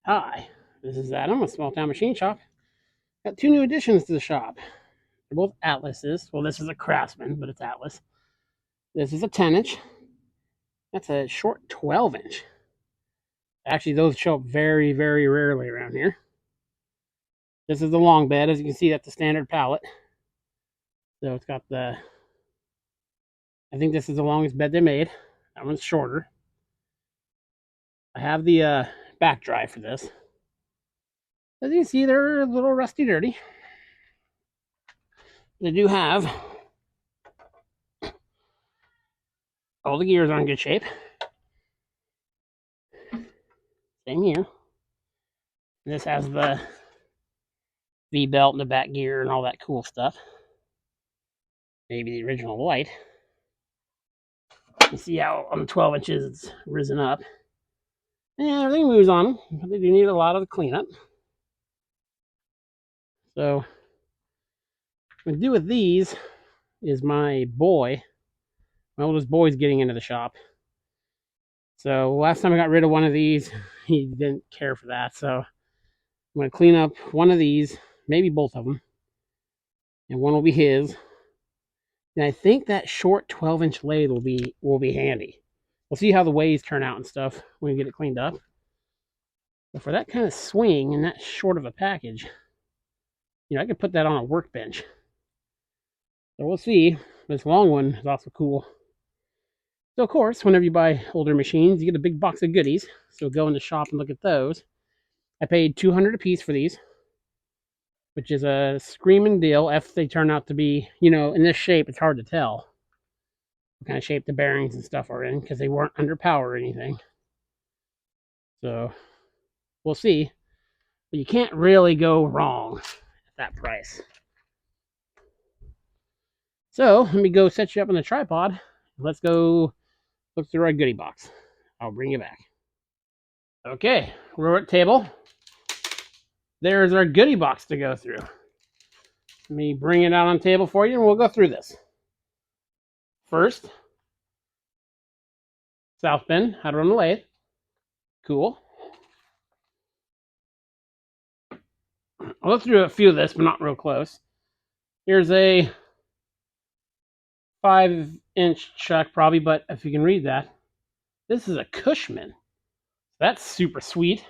Hi, this is Adam with Small Town Machine Shop. Got two new additions to the shop. They're both Atlases. Well, this is a Craftsman, but it's Atlas. This is a 10-inch. That's a short 12-inch. Actually, those show up very, very rarely around here. This is the long bed. As you can see, that's the standard pallet. So it's got the, I think this is the longest bed they made. That one's shorter. I have the back drive for this. As you can see, they're a little rusty dirty. They do have all the gears are in good shape. Same here. This has the V-belt and the back gear and all that cool stuff. Maybe the original light. You see how on the 12 inches it's risen up. Yeah, everything moves on them, but they do need a lot of cleanup. So what I'm going to do with these is my oldest boy's getting into the shop. So last time I got rid of one of these, he didn't care for that. So I'm going to clean up one of these, maybe both of them, and one will be his. And I think that short 12-inch lathe will be handy. We'll see how the ways turn out and stuff when we get it cleaned up. But for that kind of swing and that short of a package, I could put that on a workbench. So we'll see. This long one is also cool. So of course, whenever you buy older machines, you get a big box of goodies. So go in the shop and look at those. I paid $200 a piece for these, which is a screaming deal if they turn out to be, in this shape. It's hard to tell what kind of shape the bearings and stuff are in because they weren't under power or anything. So we'll see. But you can't really go wrong at that price. So let me go set you up on the tripod. Let's go look through our goodie box. I'll bring you back. Okay, we're at table. There's our goodie box to go through. Let me bring it out on the table for you and we'll go through this. First, south bend, how to run the lathe. Cool. I'll look through a few of this, but not real close. Here's a 5-inch chuck probably, but if you can read that, this is a Cushman. That's super sweet.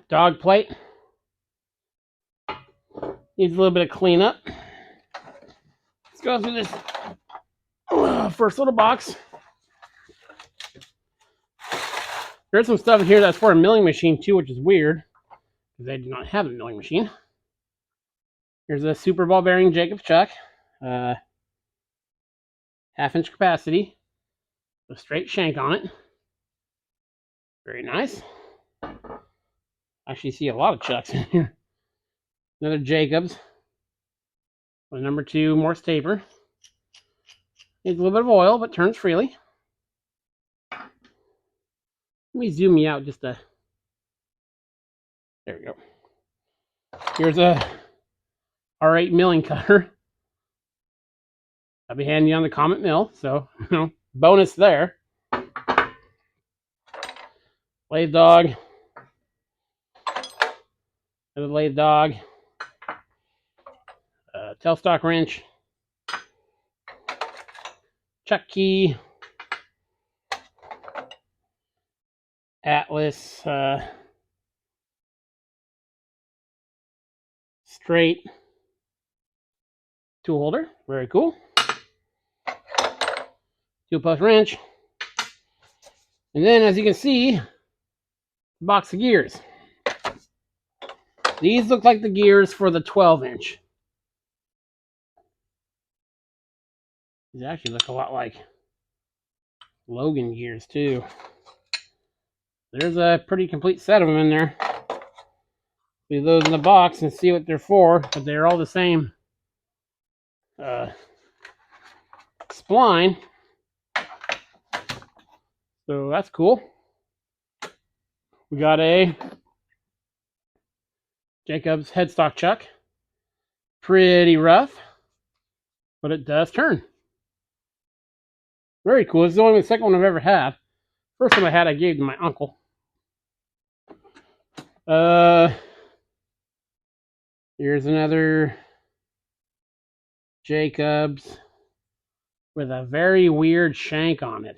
Dog plate. Needs a little bit of cleanup. Let's go through this first little box. There's some stuff in here that's for a milling machine too, which is weird because they do not have a milling machine. Here's a super ball bearing Jacobs chuck, 1/2-inch capacity, a straight shank on it. Very nice. Actually, see a lot of chucks in here. Another Jacobs, with number 2 Morse taper. Needs a little bit of oil, but turns freely. Let me zoom you out just a. There we go. Here's a R8 milling cutter. That'll be handy on the Comet mill, so bonus there. Lathe dog. Another lathe dog. Tailstock wrench. Chuck key. Atlas. Straight tool holder. Very cool. 2-post wrench. And then, as you can see, box of gears. These look like the gears for the 12-inch. These actually look a lot like Logan gears too. There's a pretty complete set of them in there. Leave those in the box and see what they're for, but they're all the same spline. So that's cool. We got a Jacobs headstock chuck. Pretty rough, but it does turn. Very cool. This is only the second one I've ever had. First one I had, I gave to my uncle. Here's another Jacobs with a very weird shank on it.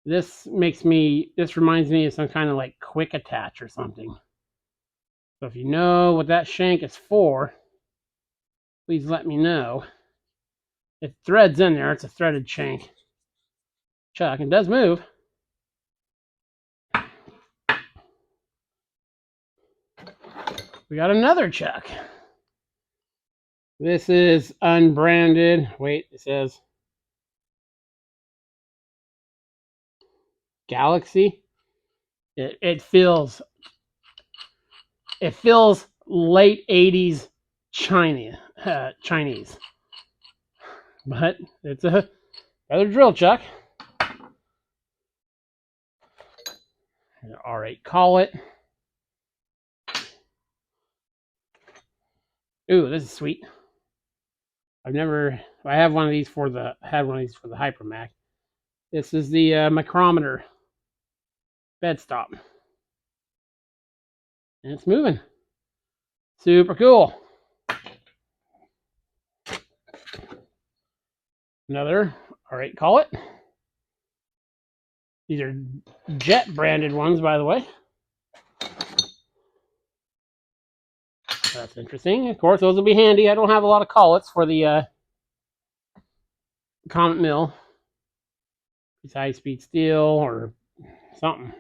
This reminds me of some kind of like quick attach or something. So if you know what that shank is for, please let me know. It threads in there. It's a threaded shank. Chuck, it does move. We got another chuck. This is unbranded. Wait, it says Galaxy. It feels late 80s Chinese. But it's another drill chuck. All right, call it. Ooh, this is sweet. I had one of these for the Hypermac. This is the micrometer bed stop. And it's moving. Super cool. Another, all right, call it. These are Jet branded ones, by the way. That's interesting. Of course, those will be handy. I don't have a lot of collets for the Comet Mill. It's high-speed steel or something.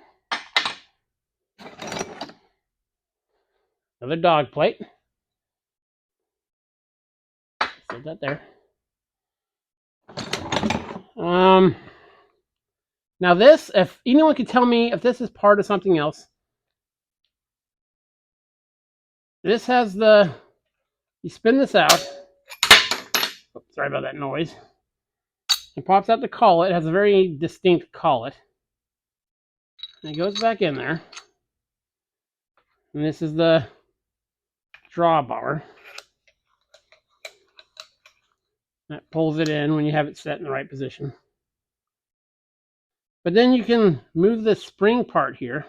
Another dog plate. Set that there. Now this, if anyone could tell me if this is part of something else, this has you spin this out. Oops, sorry about that noise. It pops out the collet. It has a very distinct collet. And it goes back in there. And this is the drawbar. That pulls it in when you have it set in the right position. But then you can move the spring part here,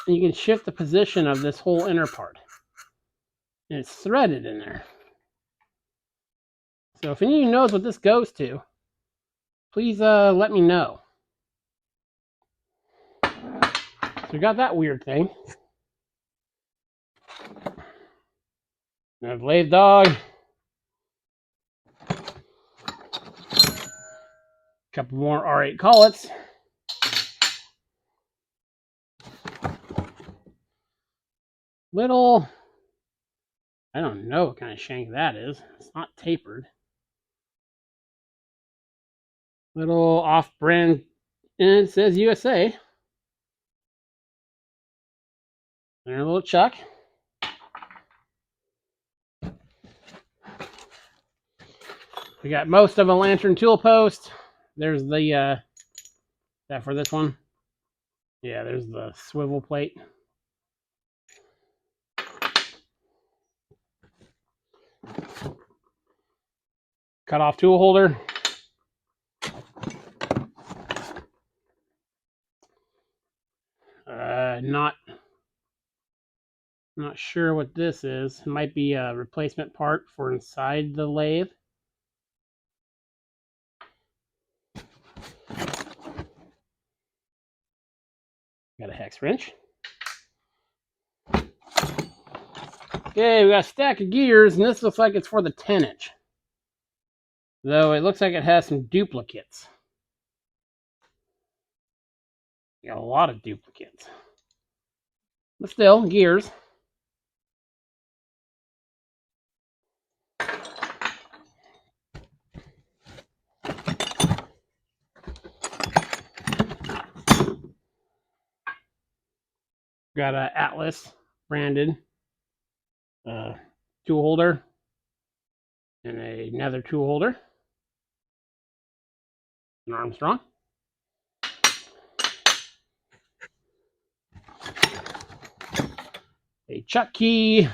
and you can shift the position of this whole inner part. And it's threaded in there. So if anyone knows what this goes to, please let me know. So we got that weird thing. Another lathe dog. Couple more R8 collets. Little, I don't know what kind of shank that is. It's not tapered. Little off-brand, and it says USA. And a little chuck. We got most of a lantern tool post. There's the, that for this one. Yeah, there's the swivel plate. Cut off tool holder. Not sure what this is. It might be a replacement part for inside the lathe. Got a hex wrench. Okay, we got a stack of gears, and this looks like it's for the 10-inch. Though it looks like it has some duplicates. Got a lot of duplicates. But still, gears. Got a Atlas branded tool holder and another tool holder. An Armstrong. A chuck key.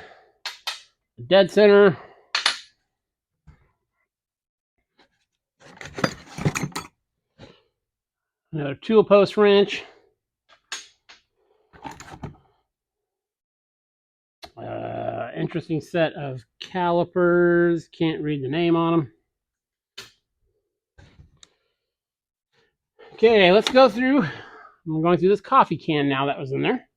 A dead center. Another tool post wrench. Interesting set of calipers. Can't read the name on them. Okay, let's go through. I'm going through this coffee can now that was in there.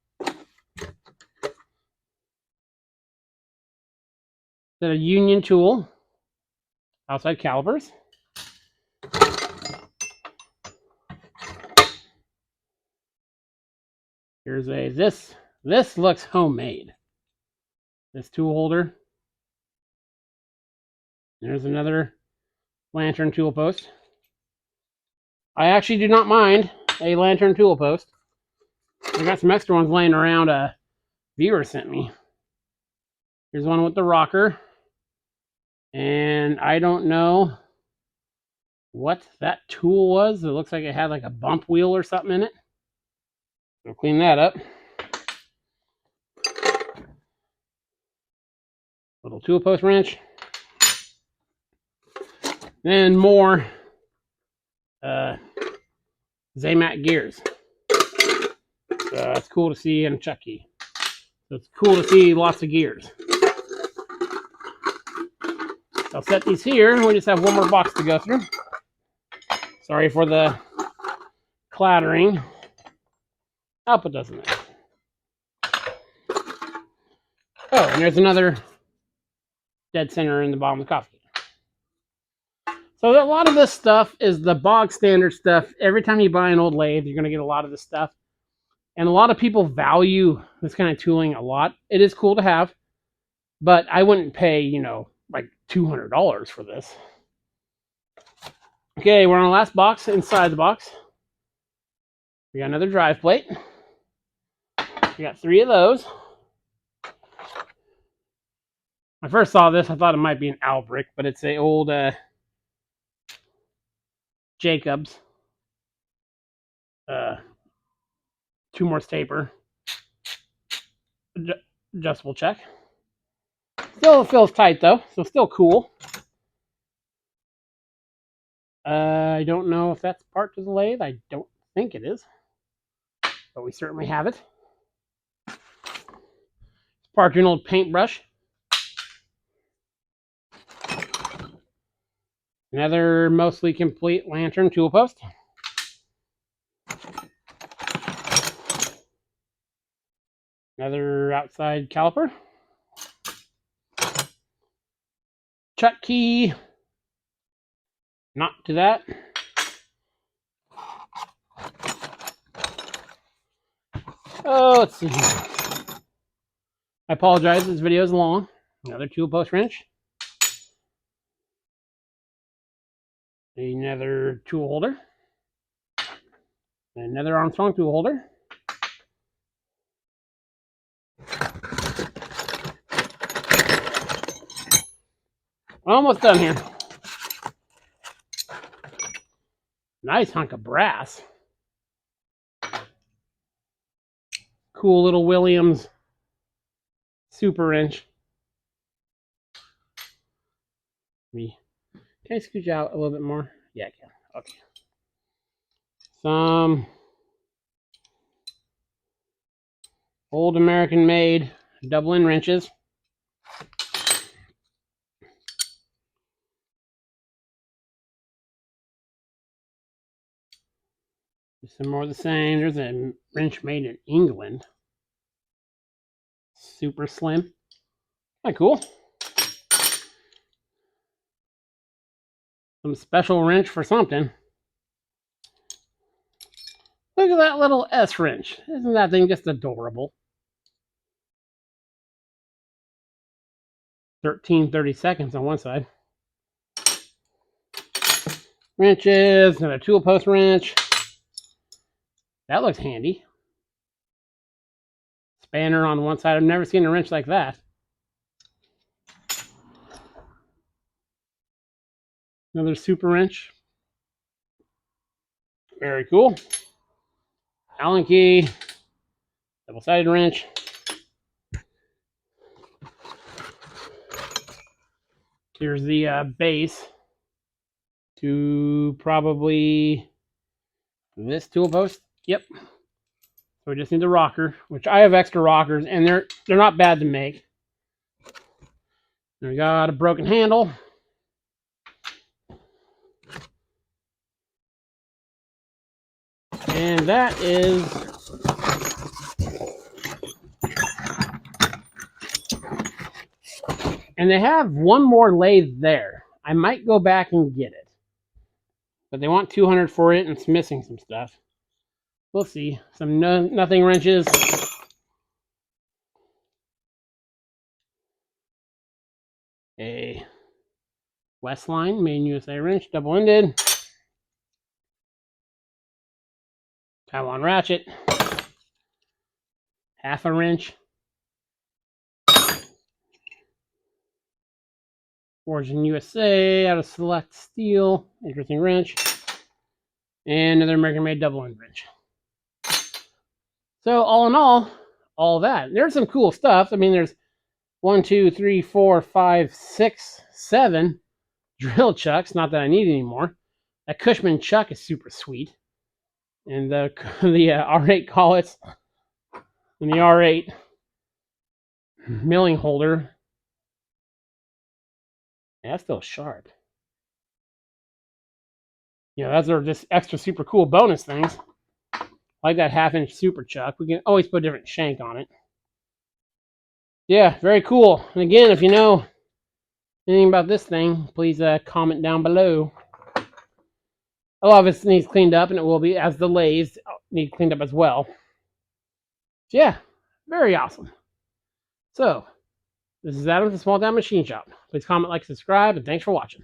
Set of union tool. Outside calipers. Here's a this looks homemade. This tool holder. There's another lantern tool post. I actually do not mind a lantern tool post. I got some extra ones laying around a viewer sent me. Here's one with the rocker. And I don't know what that tool was. It looks like it had like a bump wheel or something in it. We'll clean that up. Little tool post wrench. Then more Zaymat gears. So that's cool to see in a Chucky. So it's cool to see lots of gears. I'll set these here. We just have one more box to go through. Sorry for the clattering. I'll put those in there. Oh, and there's another dead center in the bottom of the coffee. So a lot of this stuff is the bog standard stuff. Every time you buy an old lathe, you're going to get a lot of this stuff. And a lot of people value this kind of tooling a lot. It is cool to have, but I wouldn't pay, like $200 for this. Okay, we're on the last box. Inside the box, we got another drive plate. We got 3 of those. When I first saw this, I thought it might be an Albrick, but it's a old Jacobs. 2 more taper. Adjustable check. Still feels tight though, so still cool. I don't know if that's part to the lathe. I don't think it is, but we certainly have it. It's part to an old paintbrush. Another mostly complete lantern tool post. Another outside caliper. Chuck key. Not to that. Oh, let's see here. I apologize, this video is long. Another tool post wrench. Another tool holder. Another Armstrong tool holder. Almost done here. Nice hunk of brass. Cool little Williams super wrench. Can I scooch out a little bit more? Yeah, I can. Okay. Some old American made double-in wrenches. Some more of the same. There's a wrench made in England. Super slim. Kind of cool. Some special wrench for something. Look at that little S wrench. Isn't that thing just adorable? 13/32 on one side. Wrenches and a tool post wrench. That looks handy. Spanner on one side. I've never seen a wrench like that. Another super wrench. Very cool. Allen key. Double-sided wrench. Here's the base to probably This tool post, yep. So we just need the rocker, which I have extra rockers, and they're not bad to make. And we got a broken handle. And that is and they have one more lathe there. I might go back and get it. But they want 200 for it, and it's missing some stuff. We'll see. Some nothing wrenches. A Westline main USA wrench, double-ended. Taiwan ratchet. Half a wrench. Origin USA out of Select Steel. Interesting wrench. And another American-made double-end wrench. So all in all that. There's some cool stuff. I mean, there's 1, 2, 3, 4, 5, 6, 7 drill chucks. Not that I need anymore. That Cushman chuck is super sweet. And the R8 collets and the R8 milling holder. Yeah, that's still sharp. Yeah, those are just extra super cool bonus things. Like that 1/2-inch super chuck. We can always put a different shank on it. Yeah, very cool. And again, if you know anything about this thing, please comment down below. A lot of it needs cleaned up, and it will be, as the lathes need cleaned up as well. So yeah, very awesome. So, this is Adam from Small Town Machine Shop. Please comment, like, subscribe, and thanks for watching.